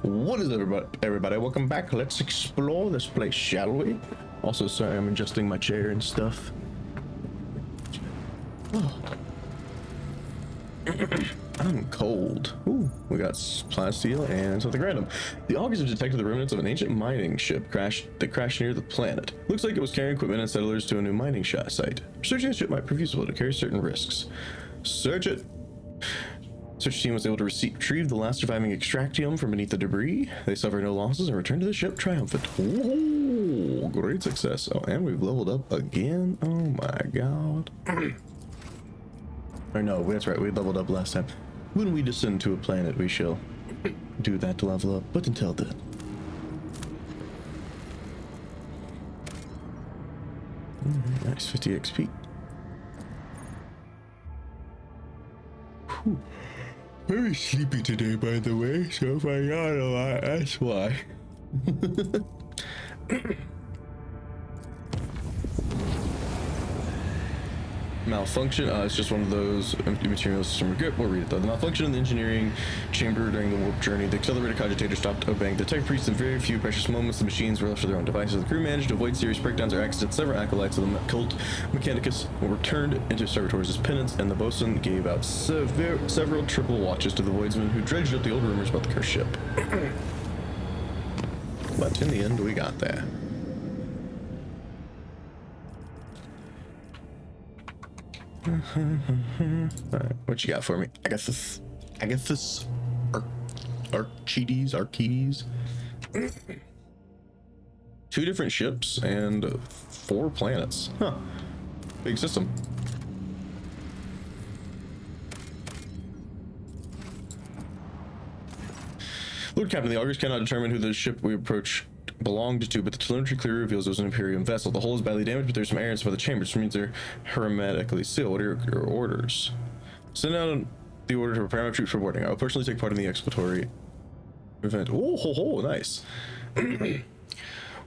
What is everybody? Welcome back. Let's explore this place, shall we? Also, sorry, I'm adjusting my chair and stuff. Oh. I'm cold. Ooh, we got plant steel and something random. The augurs have detected the remnants of an ancient mining ship that crashed near the planet. Looks like it was carrying equipment and settlers to a new mining site. Searching the ship might prove useful to carry certain risks. Search it. Search team was able to retrieve the last surviving extractium from beneath the debris. They suffered no losses and returned to the ship triumphant. Ooh, great success. Oh, and we've leveled up again. Oh my god. Or no, that's right, we leveled up last time. When we descend to a planet, we shall do that to level up, but until then. Nice, 50 XP. Whew. Very sleepy today, by the way, so if I yawn a lot, that's why. Malfunction, it's just one of those empty materials system regret. We'll read it though. The malfunction in the engineering chamber during the warp journey. The accelerator cogitator stopped obeying the tech priests in very few precious moments. The machines were left to their own devices. The crew managed to avoid serious breakdowns or accidents. Several acolytes of the cult Mechanicus were turned into servitors as penance, and the bosun gave out several triple watches to the voidsmen who dredged up the old rumors about the cursed ship. But in the end, we got there. Alright, what you got for me? I got this Archides. 2 different ships and 4 planets. Huh. Big system. Lord Captain, the augurs cannot determine who the ship we approach belonged to, but the telemetry clearly reveals it was an Imperium vessel. The hull is badly damaged, but there's some air inside the chambers, which means they're hermetically sealed. What are your orders? Send out the order to prepare my troops for boarding. I will personally take part in the exploratory event. Oh, nice.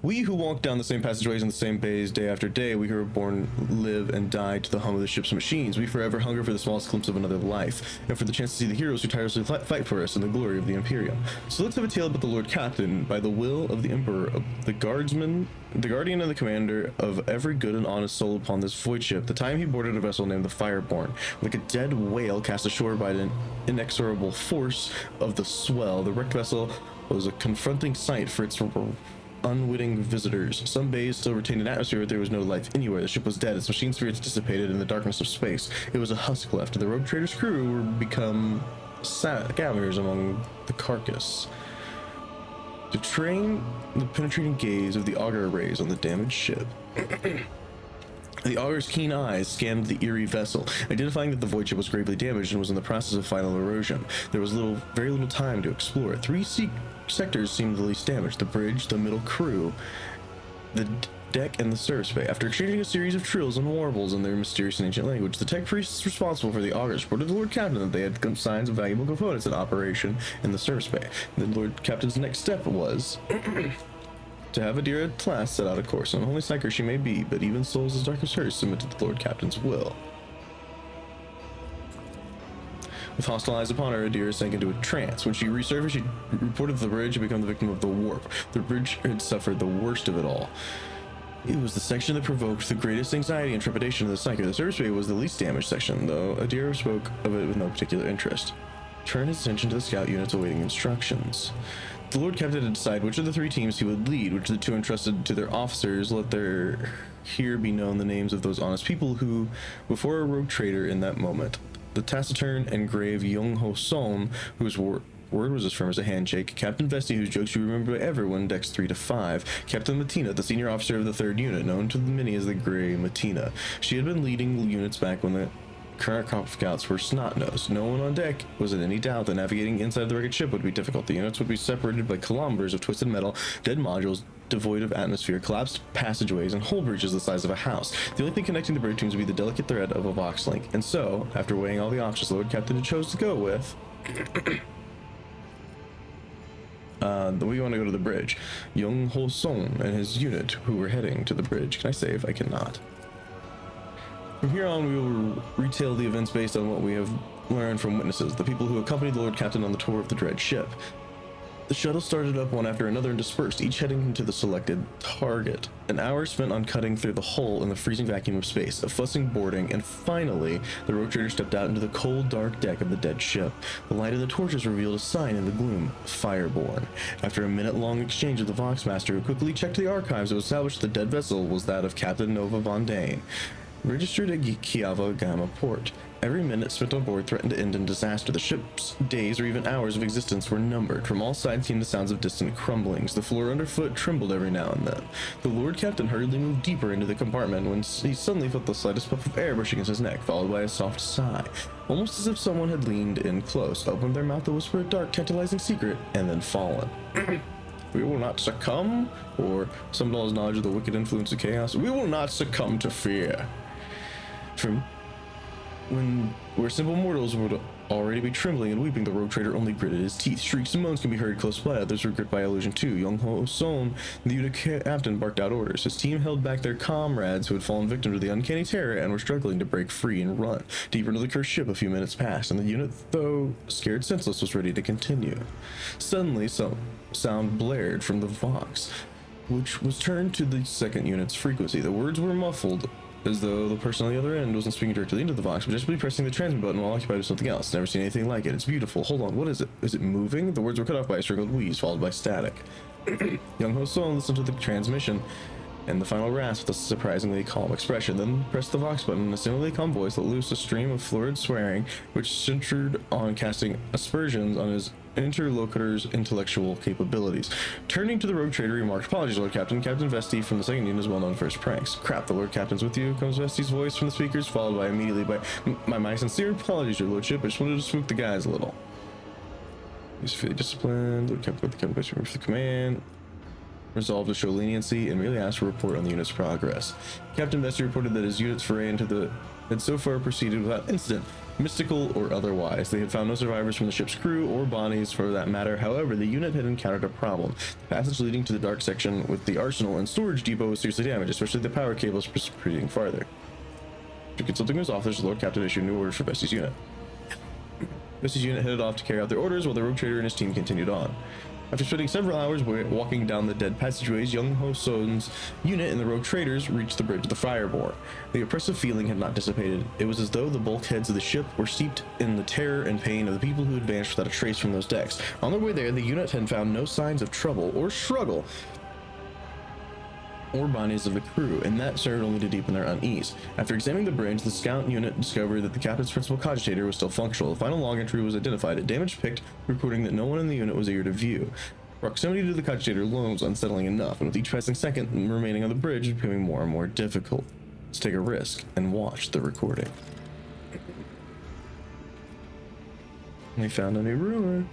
We who walk down the same passageways in the same bays day after day, we who are born, live, and die to the hum of the ship's machines. We forever hunger for the smallest glimpse of another life, and for the chance to see the heroes who tirelessly fight for us in the glory of the Imperium. So let's have a tale about the Lord Captain. By the will of the Emperor, the guardian and the commander of every good and honest soul upon this void ship, the time he boarded a vessel named the Fireborn, like a dead whale cast ashore by an inexorable force of the swell. The wrecked vessel was a confronting sight for its unwitting visitors. Some bays still retained an atmosphere, but there was no life anywhere. The ship was dead, its machine spirits dissipated in the darkness of space. It was a husk left, and the rogue trader's crew were become scavengers among the carcass. To train the penetrating gaze of the augur rays on the damaged ship. The augur's keen eyes scanned the eerie vessel, identifying that the void ship was gravely damaged and was in the process of final erosion. There was very little time to explore. 3 sectors seemed the least damaged: the bridge, the middle crew, the deck, and the service bay. After exchanging a series of trills and warbles in their mysterious and ancient language, the tech priests responsible for the augurs reported to the Lord Captain that they had signs of valuable components in operation in the service bay. The Lord Captain's next step was to have Adira Tlass set out a course. An unholy psyker she may be, but even souls as dark as hers submit to the Lord Captain's will. With hostile eyes upon her, Adira sank into a trance. When she resurfaced, she reported the bridge had become the victim of the warp. The bridge had suffered the worst of it all. It was the section that provoked the greatest anxiety and trepidation of the psyker. The service bay was the least damaged section, though Adira spoke of it with no particular interest. Turn his attention to the scout units awaiting instructions. The Lord Captain had to decide which of the 3 teams he would lead, which of the 2 entrusted to their officers. Let there here be known the names of those honest people who, before a rogue trader in that moment, the taciturn and grave Young Ho Som, whose word was as firm as a handshake; Captain Vesti, whose jokes you remember by everyone, decks 3 to 5; Captain Matina, the senior officer of the 3rd unit, known to the many as the Grey Matina. She had been leading units back when the current crop of scouts were snot-nosed. No one on deck was in any doubt that navigating inside the wrecked ship would be difficult. The units would be separated by kilometers of twisted metal, dead modules devoid of atmosphere, collapsed passageways, and hull bridges the size of a house. The only thing connecting the bridge teams would be the delicate thread of a vox link. And so, after weighing all the options the Lord Captain had chose to go with, we want to go to the bridge. Young Ho Song and his unit, who were heading to the bridge. Can I save? I cannot. From here on, we will retell the events based on what we have learned from witnesses, the people who accompanied the Lord Captain on the tour of the dread ship. The shuttle started up one after another and dispersed, each heading into the selected target. An hour spent on cutting through the hull in the freezing vacuum of space, a fussing boarding, and finally, the rogue trader stepped out into the cold, dark deck of the dead ship. The light of the torches revealed a sign in the gloom, fireborn. After a minute-long exchange with the Voxmaster, who quickly checked the archives, it was established the dead vessel was that of Captain Nova Von Dane, registered at Kiava Gamma port. Every minute spent on board threatened to end in disaster. The ship's days or even hours of existence were numbered. From all sides came the sounds of distant crumblings. The floor underfoot trembled every now and then. The Lord Captain hurriedly moved deeper into the compartment when he suddenly felt the slightest puff of air brush against his neck, followed by a soft sigh, almost as if someone had leaned in close, opened their mouth to whisper a dark, tantalizing secret, and then fallen. We will not succumb, or some knowledge of the wicked influence of chaos. We will not succumb to fear. From where simple mortals would already be trembling and weeping, the rogue trader only gritted his teeth. Shrieks and moans can be heard close by, others were gripped by illusion too. Young Ho Son, the unit captain, barked out orders. His team held back their comrades who had fallen victim to the uncanny terror and were struggling to break free and run. Deeper into the cursed ship, a few minutes passed, and the unit, though scared senseless, was ready to continue. Suddenly, some sound blared from the Vox, which was turned to the second unit's frequency. The words were muffled, as though the person on the other end wasn't speaking directly into the Vox, but just pressing the transmit button while occupied with something else. Never seen anything like it. It's beautiful. Hold on, what is it? Is it moving? The words were cut off by a strangled wheeze, followed by static. Young Ho Son listened to the transmission and the final rasp with a surprisingly calm expression, then pressed the Vox button, and a similarly calm voice let loose a stream of florid swearing, which centered on casting aspersions on his interlocutor's intellectual capabilities. Turning to the rogue trader, he remarked, "Apologies, Lord Captain. Captain Vesti from the second unit is well known for his pranks." "Crap, the Lord Captain's with you," comes Vesti's voice from the speakers, followed by immediately by, my sincere apologies, your lordship. I just wanted to spook the guys a little." He's fairly disciplined. Lord Captain, the Captain for the command. Resolved to show leniency and merely asked for a report on the unit's progress. Captain Vesti reported that his unit's foray into the had so far proceeded without incident, mystical or otherwise. They had found no survivors from the ship's crew or bodies for that matter. However, the unit had encountered a problem. The passage leading to the dark section with the arsenal and storage depot was seriously damaged, especially the power cables proceeding farther. After consulting his officers, the Lord Captain issued new orders for Vesti's unit. Vesti's unit headed off to carry out their orders while the rogue trader and his team continued on. After spending several hours walking down the dead passageways, Young Ho Son's unit and the rogue traders reached the bridge of the fireborn. The oppressive feeling had not dissipated. It was as though the bulkheads of the ship were steeped in the terror and pain of the people who had vanished without a trace from those decks. On their way there, the unit had found no signs of trouble or struggle or bodies of the crew, and that served only to deepen their unease. After examining the bridge, the scout unit discovered that the captain's principal cogitator was still functional. The final log entry was identified, a damaged pict reporting that no one in the unit was eager to view. Proximity to the cogitator alone was unsettling enough, and with each passing second remaining on the bridge, it was becoming more and more difficult. Let's take a risk and watch the recording. We found a new rumor.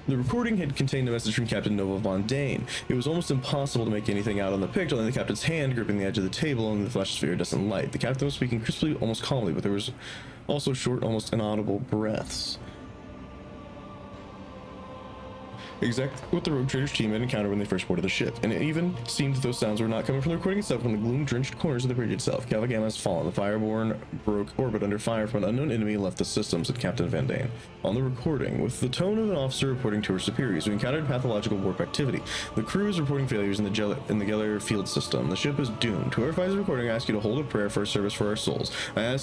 The recording had contained a message from Captain Nova Von Dane. It was almost impossible to make anything out on the pic, only the captain's hand gripping the edge of the table and the flash of iridescent light. The captain was speaking crisply, almost calmly, but there was also short, almost inaudible breaths. Exactly what the rogue trader's team had encountered when they first boarded the ship, and it even seemed that those sounds were not coming from the recording itself from the gloom-drenched corners of the bridge itself. Calvagam has fallen. The fireborn broke orbit under fire from an unknown enemy and left the system, said Captain Van Dane. On the recording, with the tone of an officer reporting to her superiors, we encountered pathological warp activity. The crew is reporting failures in the Geller field system. The ship is doomed. Whoever finds the recording, I ask you to hold a prayer for a service for our souls. I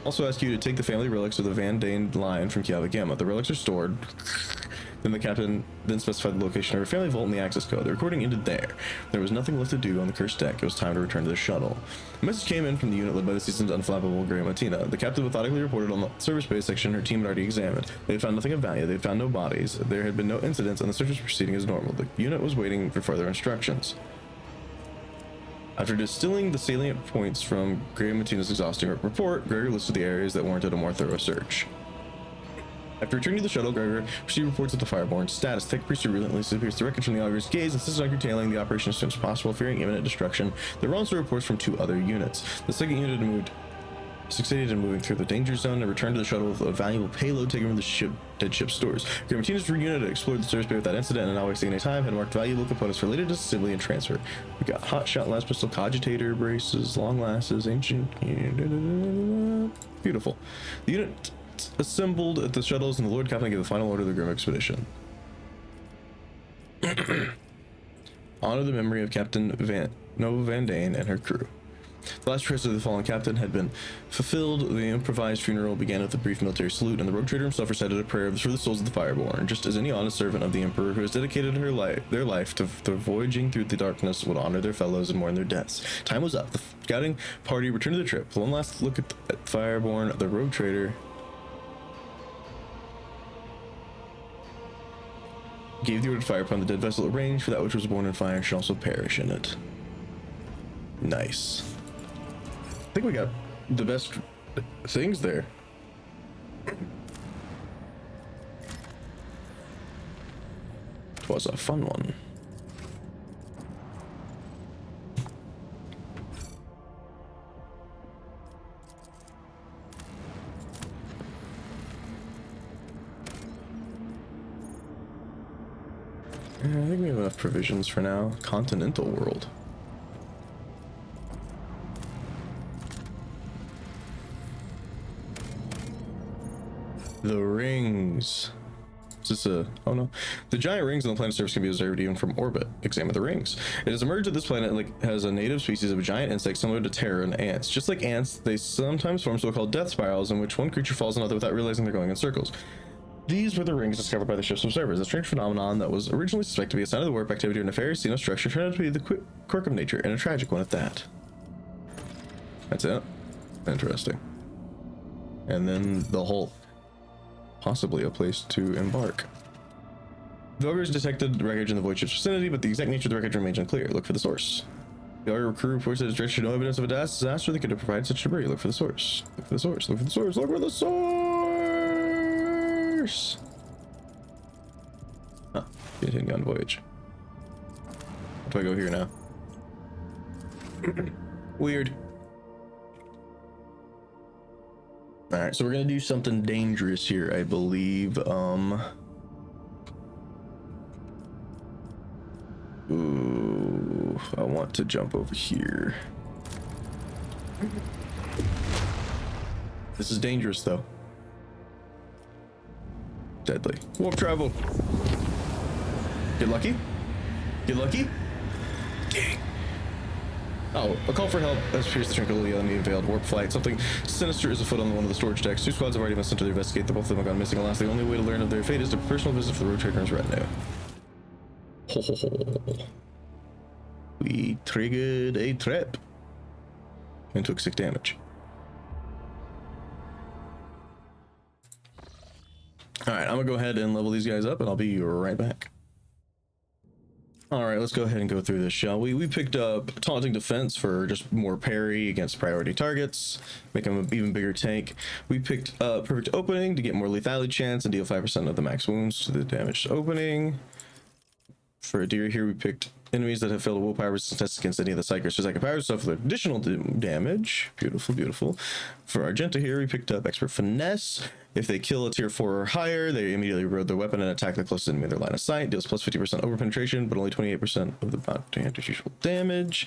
also ask you to take the family relics of the Van Dane line from Kiava. The relics are stored. Then the captain specified the location of her family vault and the access code. The recording ended there. There was nothing left to do on the cursed deck. It was time to return to the shuttle. A message came in from the unit led by the seasoned, unflappable Grey Matina. The captain methodically reported on the service base section her team had already examined. They had found nothing of value. They had found no bodies. There had been no incidents, and the search was proceeding as normal. The unit was waiting for further instructions. After distilling the salient points from Grey Matina's exhausting report, Gregor listed the areas that warranted a more thorough search. After returning to the shuttle, Gregor received reports of the fireborn status. Tech Priester relentlessly disappears the wreckage from the augur's gaze, insisted on curtailing the operation as soon as possible, fearing imminent destruction. There were also reports from two other units. The second unit succeeded in moving through the danger zone and returned to the shuttle with a valuable payload taken from the dead ship stores. Grey Martinez's unit had explored the service bay without incident and not wasting any time, had marked valuable components related to assembly and transfer. We got hot shot last pistol, cogitator braces, long lasses, ancient. Beautiful. The unit assembled at the shuttles, and the Lord Captain gave the final order of the Grim Expedition. Honor the memory of Captain Nova Van Dane and her crew. The last trace of the fallen captain had been fulfilled. The improvised funeral began with a brief military salute, and the rogue trader himself recited a prayer for the souls of the fireborn, just as any honest servant of the Emperor who has dedicated their life to voyaging through the darkness would honor their fellows and mourn their deaths. Time was up. The scouting party returned to the trip. One last look at fireborn, the rogue trader gave the order to fire upon the dead vessel at range, for that which was born in fire should also perish in it. Nice. I think we got the best things there. It was a fun one. I think we have enough provisions for now. Continental world. The rings. Is this a... oh no. The giant rings on the planet's surface can be observed even from orbit. Examine the rings. It has emerged that this planet has a native species of a giant insect similar to Terran ants. Just like ants, they sometimes form so-called death spirals in which one creature falls on another without realizing they're going in circles. These were the rings discovered by the ship's observers. A strange phenomenon that was originally suspected to be a sign of the warp activity or nefarious scene of structure turned out to be the quirk of nature, and a tragic one at that. That's it. Interesting. And then the Hulk. Possibly a place to embark. The augurs detected wreckage in the Voidship's vicinity, but the exact nature of the wreckage remains unclear. Look for the source. The augur crew reports that its dredge showed no evidence of a disaster that could have provided such debris. Look for the source. Look for the source. Look for the source. Look for the source! Huh. Continue on voyage. How do I go here now? Weird. All right, so we're gonna do something dangerous here, I believe. Ooh, I want to jump over here. This is dangerous, though. Deadly. Warp travel. Get lucky. Get lucky. Dang. Oh, a call for help has pierced the tranquility on the veiled warp flight. Something sinister is afoot on one of the storage decks. 2 squads have already been sent to investigate. The both of them have gone missing. Alas, the only way to learn of their fate is to personal visit for the road trader's retinue. Ho ho ho. We triggered a trap and took 6 damage. Alright, I'm gonna go ahead and level these guys up and I'll be right back. Alright, let's go ahead and go through this, shall we? We picked up Taunting Defense for just more parry against priority targets, make him an even bigger tank. We picked up Perfect Opening to get more lethality chance and deal 5% of the max wounds to the damaged opening. For a deer here, we picked enemies that have failed a willpower resistance test against any of the psychers. So Psychic Power stuff with additional damage. Beautiful, beautiful. For Argenta here, we picked up Expert Finesse. If they kill a tier 4 or higher, they immediately reload their weapon and attack the closest enemy in their line of sight. Deals plus 50% over penetration, but only 28% of the bounty usual damage.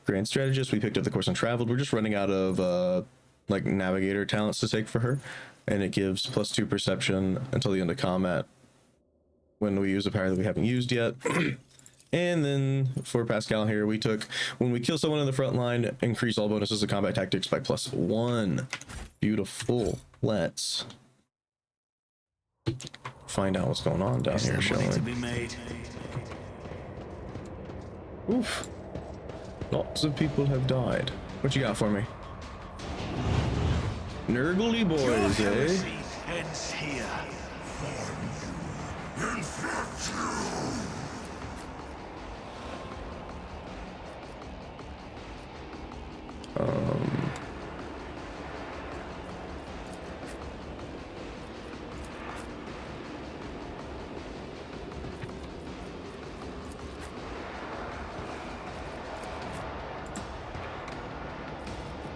Grand Strategist, we picked up the Course Untraveled. We're just running out of like Navigator talents to take for her, and it gives plus 2 perception until the end of combat when we use a power that we haven't used yet. And then for Pascal here, we took when we kill someone in the front line, increase all bonuses of combat tactics by plus 1. Beautiful. Let's find out what's going on down here, shall we? Oof. Lots of people have died. What you got for me? Nurgly boys, eh? Ends here.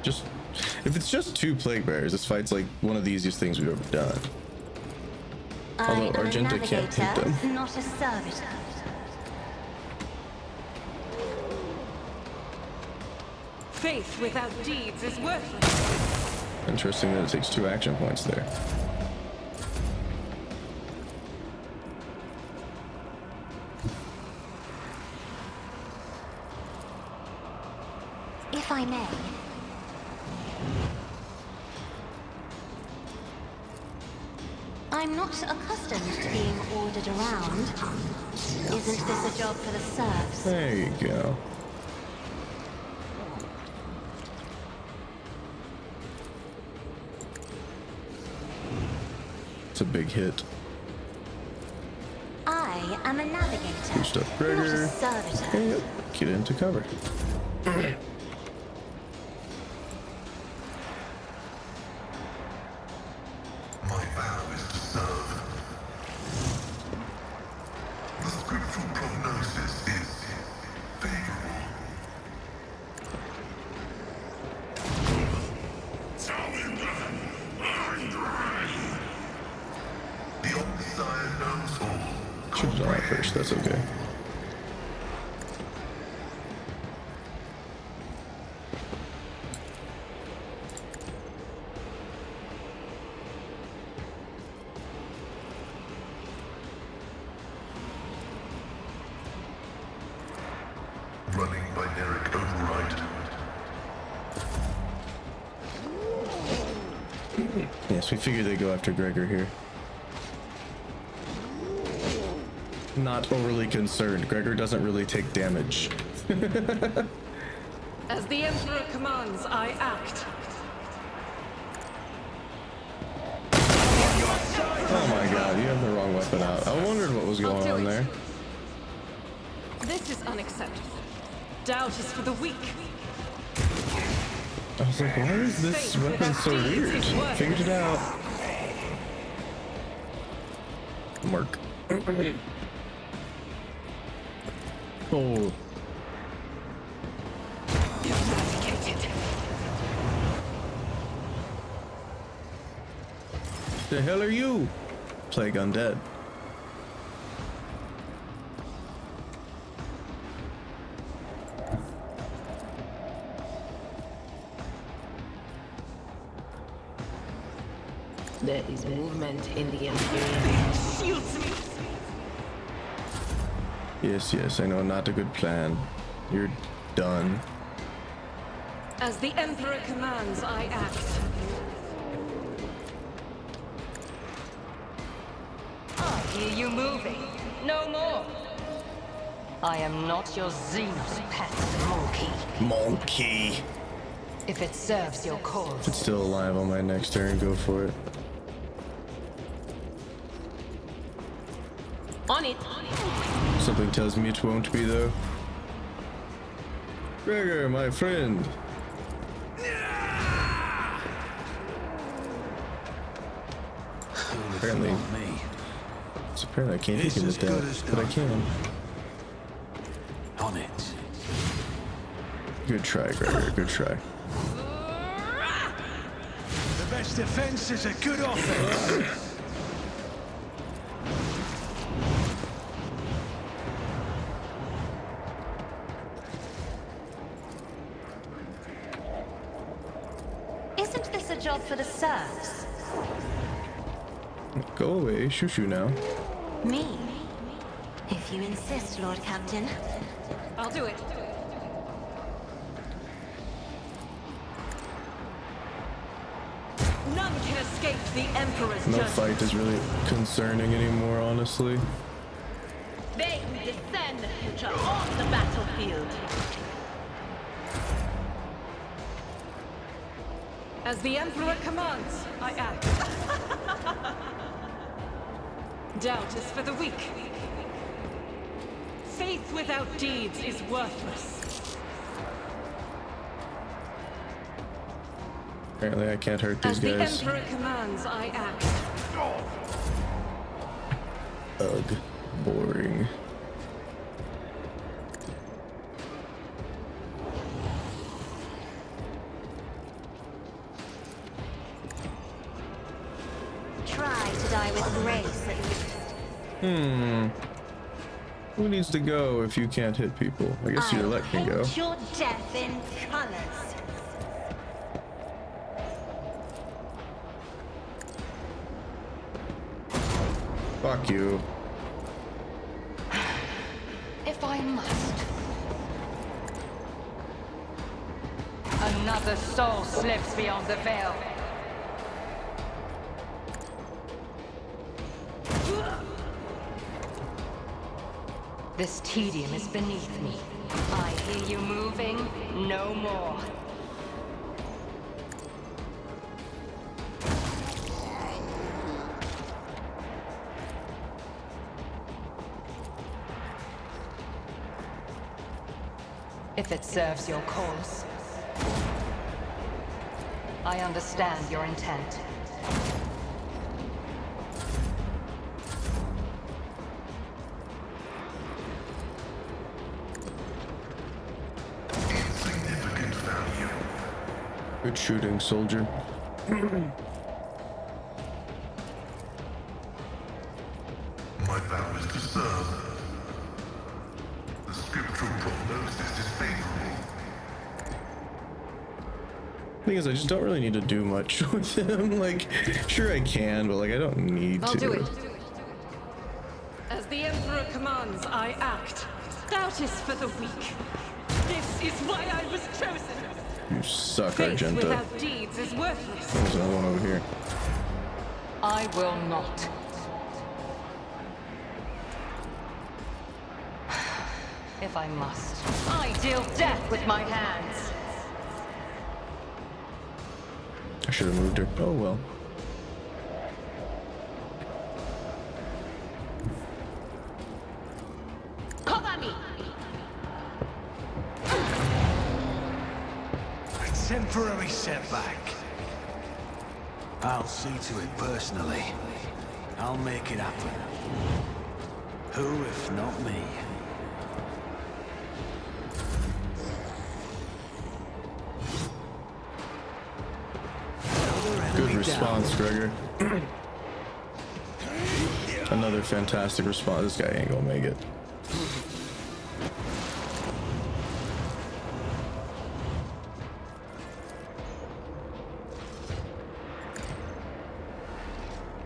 Just if it's just 2 plague bearers, this fight's like one of the easiest things we've ever done. Although Argenta can't hit them. Not a servitor. Faith without deeds is worthless. Interesting that it takes 2 action points there. I may. I'm not accustomed to being ordered around. Isn't this a job for the serfs? There you go. It's a big hit. I am a navigator, Boost up not a Gregor. servitor. Yep. Get into cover. My vow is to serve. The scriptural prognosis is favorable. The Omniscient knows all. Should have done that first. That's okay. Running binaric override. Yes, we figured they'd go after Gregor here. Not overly concerned. Gregor doesn't really take damage. As the Emperor commands, I act. Oh my god, you have the wrong weapon out. I wondered what was going on there. This is unacceptable. Doubt is for the weak. I was like, why is this weapon so weird? Figured it out. Mark. Oh. The hell are you? Plague undead. There is movement in the Imperium. Shields me. Yes, yes, I know, not a good plan. You're done. As the Emperor commands, I act. I hear you moving. No more. I am not your Xenos pet, monkey. Monkey. If it serves your If cause. it's still alive on my next turn, go for it. On it. Something tells me it won't be though. Gregor, my friend. Apparently, I can't hit him with that, but I can. On it. Good try, Gregor. Good try. The best defense is a good offense. Isn't this a job for the serfs? Go away, shoo now. Me? If you insist, Lord Captain. I'll do it. None can escape the Emperor's No justice. fight is really concerning anymore, honestly. They who discern the future on the battlefield. As the Emperor commands, I act. Doubt is for the weak. Faith without deeds is worthless. Apparently I can't hurt these As the guys. Emperor commands, I act. Ugh. Boring. Try to die with grace, at least. Who needs to go if you can't hit people? I guess your leg can go. Paint your death in colors. Fuck you. If I must. Another soul slips beyond the veil. This tedium is beneath me. I hear you moving, no more. If it serves your cause. I understand your intent. Insignificant value. Good shooting, soldier. My vow is to serve. The scriptural prognosis is favorable. Thing is, I just don't really need to do much with him. Like, sure I can, but like I don't need to. I'll do it. As the Emperor commands, I act. Doubt is for the weak. This is why I was chosen. You suck, Faith Argenta. without deeds is worthless. There's another one over here. I will not. If I must, I deal death with my hands. I should have moved her. Oh well. Cover me! A temporary setback. I'll see to it personally. I'll make it happen. Who if not me? Good response, Gregor. Another fantastic response. This guy ain't gonna make it.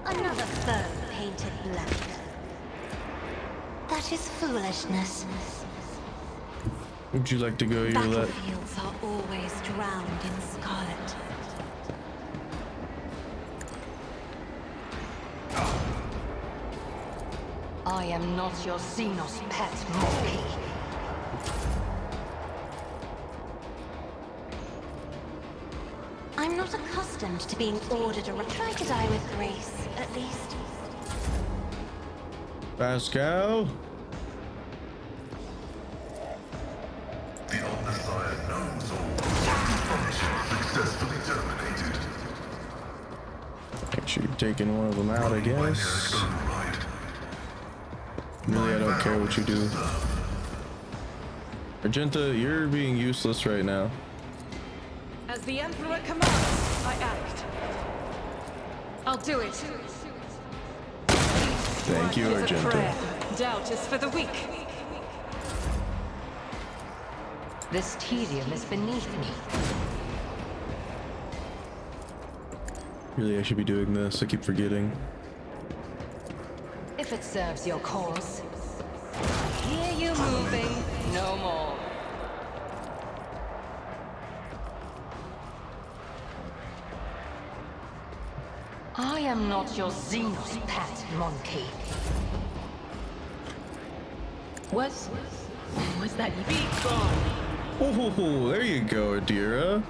Another foe painted black. That is foolishness. Would you like to go, Yulette? Battlefields are always drowned in scarlet. I am not your Xenos pet, monkey. I'm not accustomed to being ordered around. Try to die with grace, at least. Pascal? The Omnissiah knows all. Function successfully terminated. Make sure you've taken one of them out, I guess. Override. Really, I don't care what you do. Argenta, you're being useless right now. As the Emperor commands, I act. I'll do it. Thank you, Is a Argenta. prayer. Doubt is for the weak. This tedium is beneath me. Really, I should be doing this. I keep forgetting. If it serves your cause. I hear you moving, no more. I am not your Xenos pet, monkey. Was that you? Be gone. Oh, there you go, Adira.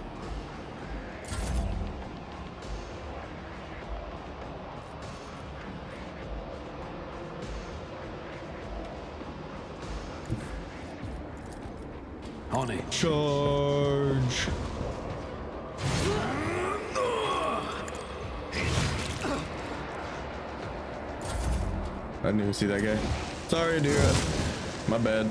On it. Charge. I didn't even see that guy. Sorry, Adira. My bad.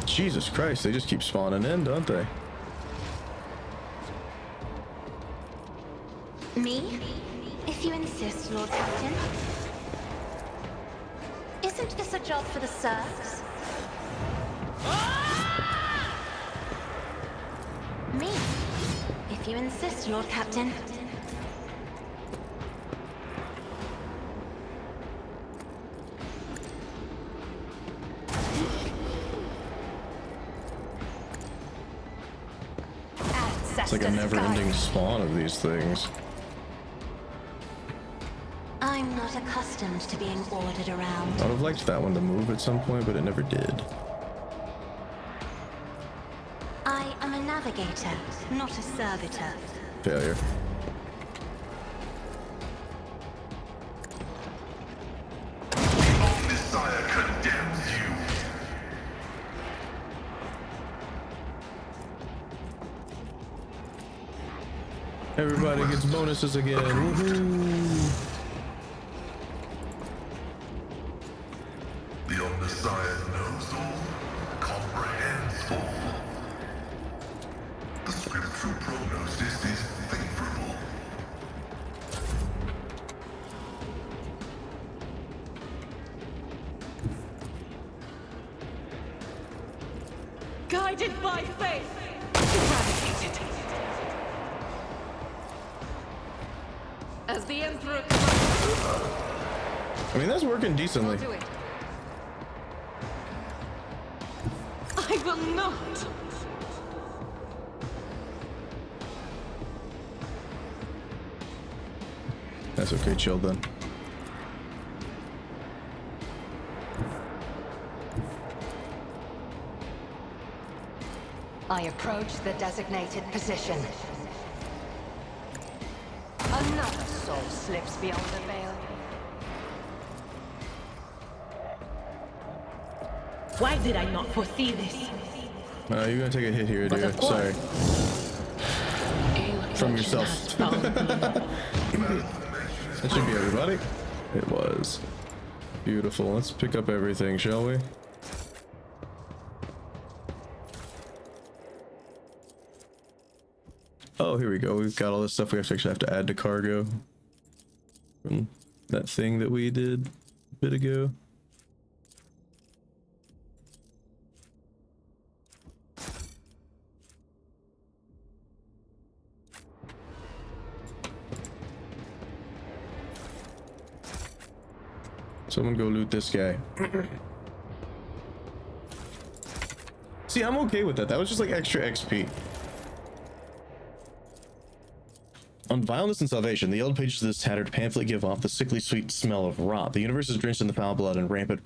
Jesus Christ, they just keep spawning in, don't they? Me? If you insist, Lord Captain. Isn't this a job for the serfs? Me? If you insist, Lord Captain. like a never-ending spawn of these things. I'm not accustomed to being ordered around. I would have liked that one to move at some point, but it never did. I am a navigator, not a servitor. Failure. Old Messiah condemns you. Everybody gets bonuses again. Woohoo! The old Messiah knows all, comprehends all. The scriptural prognosis is favorable. Guided by faith, eradicated. As the Emperor commands, I mean, that's working decently. do it. I will not. That's okay, chill then. I approach the designated position. Another soul slips beyond the veil. Why did I not foresee this? You're gonna take a hit here, But dude. of course. Sorry. From yourself. Has found me. That should be everybody. It was. Beautiful. Let's pick up everything, shall we? Oh, here we go. We've got all this stuff we actually have to add to cargo. From that thing that we did a bit ago. Someone go loot this guy. See, I'm okay with that. That was just like extra XP. On vileness and salvation, the old pages of this tattered pamphlet give off the sickly sweet smell of rot. The universe is drenched in the foul blood and rampant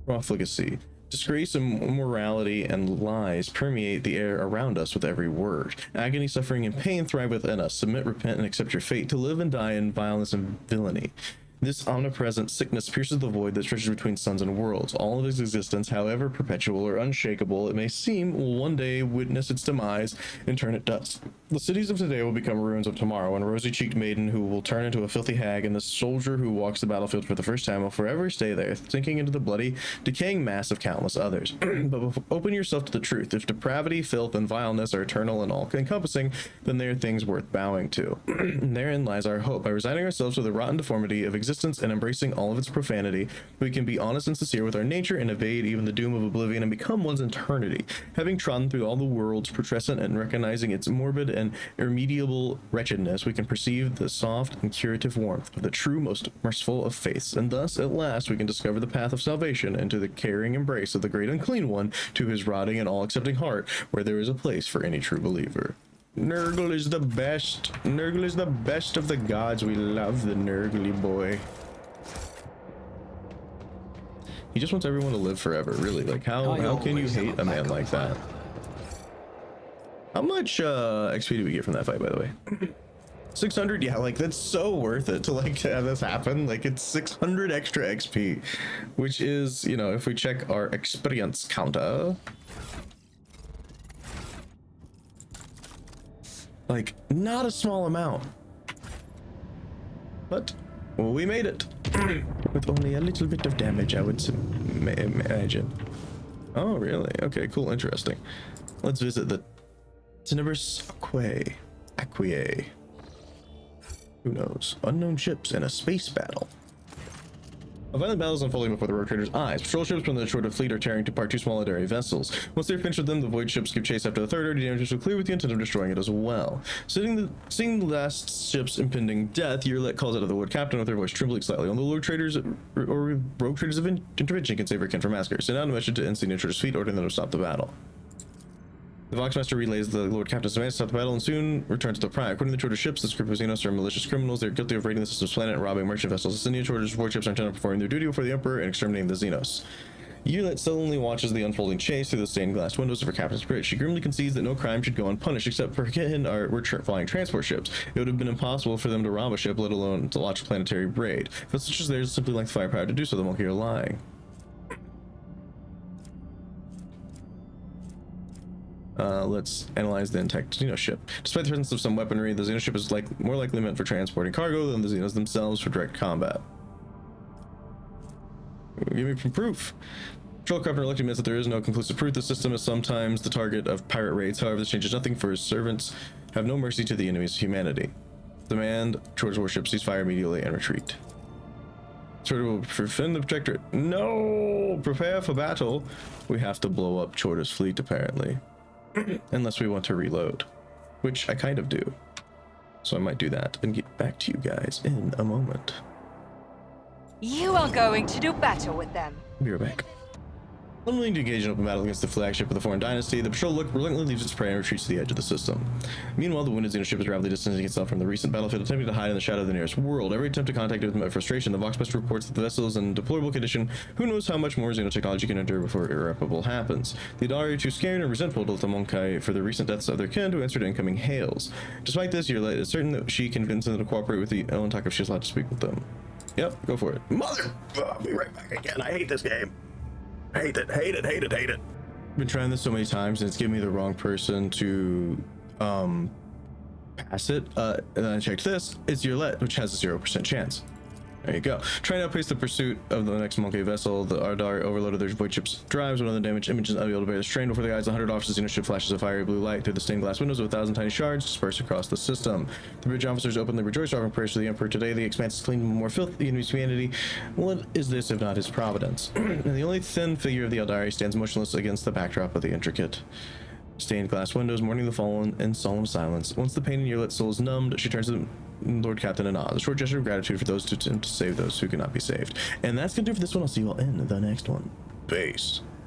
profligacy. Disgrace and immorality and lies permeate the air around us with every word. Agony, suffering, and pain thrive within us. Submit, repent, and accept your fate, to live and die in vileness and villainy. This omnipresent sickness pierces the void that stretches between suns and worlds. All of its existence, however perpetual or unshakable it may seem, will one day witness its demise and turn it dust. The cities of today will become ruins of tomorrow, and a rosy-cheeked maiden who will turn into a filthy hag, and the soldier who walks the battlefield for the first time will forever stay there, sinking into the bloody, decaying mass of countless others. But open yourself to the truth. If depravity, filth, and vileness are eternal and all-encompassing, then they are things worth bowing to. Therein lies our hope. By resigning ourselves to the rotten deformity of existence and embracing all of its profanity, we can be honest and sincere with our nature and evade even the doom of oblivion and become one's eternity. Having trodden through all the world's putrescent and recognizing its morbid and irremediable wretchedness, we can perceive the soft and curative warmth of the true, most merciful of faiths, and thus at last we can discover the path of salvation into the caring embrace of the great unclean one, to his rotting and all-accepting heart, where there is a place for any true believer. Nurgle is the best. Nurgle is the best of the gods. We love the Nurgly boy. He just wants everyone to live forever, really. Like, how can you hate a man like that? How much XP did we get from that fight, by the way? 600? Yeah, like, that's so worth it to, like, have this happen. Like, it's 600 extra XP, which is, you know, if we check our experience counter, like, not a small amount. But we made it. With only a little bit of damage, I would imagine. Oh, really? Okay, cool, interesting. Let's visit the Tenebris Aquae. Who knows? Unknown ships in a space battle. A violent battle is unfolding before the rogue traders' eyes. Patrol ships from the shore of fleet are tearing to apart two small adversary vessels. Once they're finished with them, the void ships give chase after the third order damage will clear with the intent of destroying it as well. Seeing the last ship's impending death, Yearlet calls out to the wood captain with her voice trembling slightly. Only rogue traders of intervention can save her kin from massacre. Send out a message to insignia traders' fleet, ordering them to stop the battle. The Voxmaster relays the Lord Captain's demands to stop the battle and soon returns to the Prime. According to the Charter ships, this group of Xenos are malicious criminals. They're guilty of raiding the system's planet and robbing merchant vessels. The Indian Charter's warships are intent on performing their duty before the Emperor and exterminating the Xenos. Unit sullenly watches the unfolding chase through the stained glass windows of her captain's bridge. She grimly concedes that no crime should go unpunished, except for hidden flying transport ships. It would have been impossible for them to rob a ship, let alone to launch a planetary raid. But such as theirs simply lack the firepower to do so. They won't hear lying. Let's analyze the intact Xeno ship. Despite the presence of some weaponry, the Xeno ship is more likely meant for transporting cargo than the Xenos themselves for direct combat. Give me some proof. Patrol Captain reluctantly admits that there is no conclusive proof. The system is sometimes the target of pirate raids. However, this changes nothing, for his servants have no mercy to the enemies of humanity. Demand Chorda's warship cease fire immediately and retreat. Chorda will defend the protectorate. No! Prepare for battle. We have to blow up Chorda's fleet, apparently. Unless we want to reload, which I kind of do. So I might do that and get back to you guys in a moment. You are going to do battle with them. Be right back. Unwilling to engage in open battle against the flagship of the foreign dynasty, the patrol reluctantly leaves its prey and retreats to the edge of the system. Meanwhile, the wounded Xenoship is rapidly distancing itself from the recent battlefield, attempting to hide in the shadow of the nearest world. Every attempt to contact it with met frustration. The Voxmaster reports that the vessel is in deplorable condition. Who knows how much more Xenotechnology can endure before irreparable happens. The Adari are too scared and resentful to the Monkai for the recent deaths of their kin to answer to incoming hails. Despite this, Yurlet is certain that she can convince them to cooperate with the Elentak if she's allowed to speak with them. Yep, go for it. Mother! I'll be right back again. I hate this game. Hate it. Been trying this so many times and it's giving me the wrong person to pass it. And then I checked this. It's Yurlet, which has a 0% chance. There you go. Trying to outpace the pursuit of the next Monkey vessel, the Ardar overloaded their Voidship's drives. One of the damaged images unable to bear the strain. Before the eyes of 100 officers, the Xenoship flashes a fiery blue light through the stained glass windows of 1,000 tiny shards dispersed across the system. The bridge officers openly rejoice, offering prayers to the Emperor. Today, the Expanse is clean from more filth, the enemy's humanity. What is this if not his providence? And the only thin figure of the Eldari stands motionless against the backdrop of the intricate stained glass windows, mourning the fallen in solemn silence. Once the pain in Yurlet's soul is numbed, she turns to the Lord Captain in awe. A short gesture of gratitude for those who attempt to save those who cannot be saved. And that's gonna do it for this one. I'll see you all in the next one. Peace.